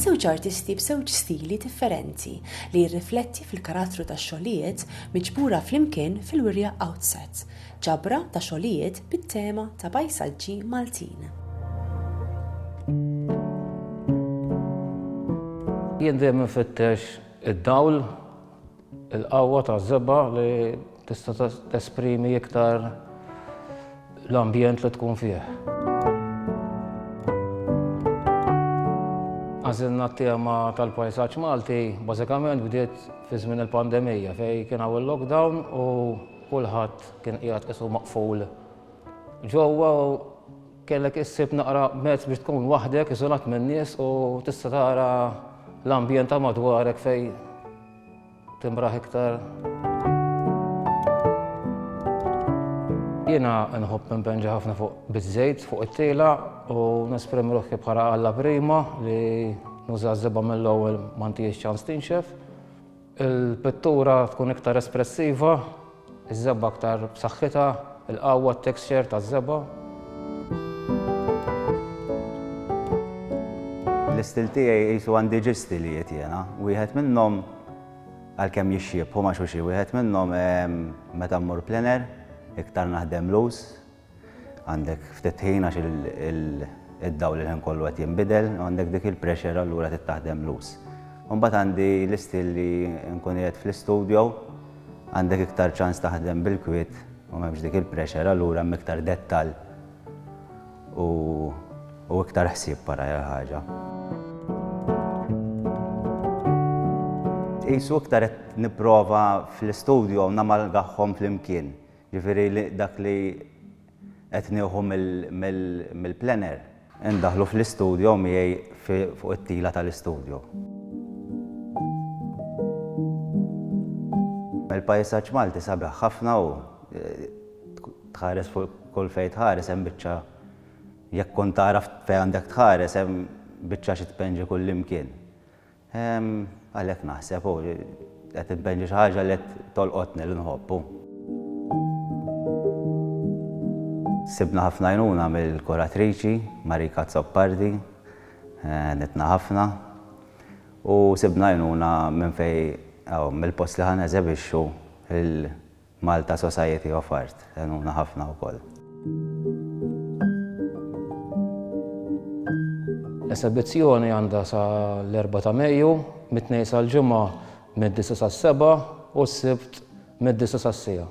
żewġ artisti b'żewġ stili differenti li jirrifletti fil-karattru tax-xogħlijiet miġbura flimkien fil-wirja Outset, ġabra ta' xogħlijiet bit-tema ta' pajsaġġi Maltin. Jien dejjem infittex id-dawl, il-qawwa taż-żebba li tista' tesprimi iktar l-ambjent li tkun fih. Għażilna t-tema tal-pajsaġġ Malti bażikament bdiet fi żmien il-pandemija fejn kien hawn il-lockdown u kulħadd kien qiegħed qisu maqful ġewwa u kellek issib naqra mezz biex tkun waħdek iżolat min-nies u tista' tara l-ambjent ta' madwarek fejn timraħ iktar. Jiena nħobb nimpenġa ħafna fuq biż-żejt fuq it-tiela u nesprimi ruħi bħala alla prima li nuża ż-żebba mill-ewwel ma ntihiex ċans tinxef. Il-pittura tkun iktar espressiva, iż-żebba aktar b'saħħitha, il-qawwa t-texture taż-żebba. L-istil tiegħi qisu għandi ġi stilijiet jiena, wieħed minnhom għalkemm jixxiebħu ma' xulxin, wieħed minnhom meta mmur plener iktar naħdem blues, għandek ftit ħin għax id-dawl il-ħin kollu qed jinbidel, għandek dik il-pressure allura trid taħdem blues. Mbagħad għandi l-istil li nkun qiegħed fl-istudio, għandek iktar ċans taħdem bil-kwiet u m'hemmx dik il-pressure allura hemm iktar dettall u iktar ħsieb wara ħaġa. Qisu iktar qed nipprova fl-istudio namalgahom flimkien. Ġifieri dak li qed nieħu mill-plener indaħlu fl-istudio miegħi fuq it-tila tal-istudio. Il-pajsaġġ Malti sabiħ ħafna u tħares fuq kull fejn tħares hemm biċċa jekk kont taraf fejn għandek tħares hemm biċċa xi tpenġi kullimkien. Għalhekk naħseb hu qed tpenġi xi ħaġa li qed tolqotni li nħobbu. Sibna ħafna għajnuna mill-kuratriċi, Marika Zoppardi, nitna ħafna, u sibna għajnuna minn mill-post li ħana eżebixxu il-Malta Society of Art, għajnuna ħafna wkoll. L-esibizzjoni għandha sa l-4 ta' Mejju, mit-2 sal-ġimgħa mid-9 sas-7 u s-Sibt mid-9 sas-sija.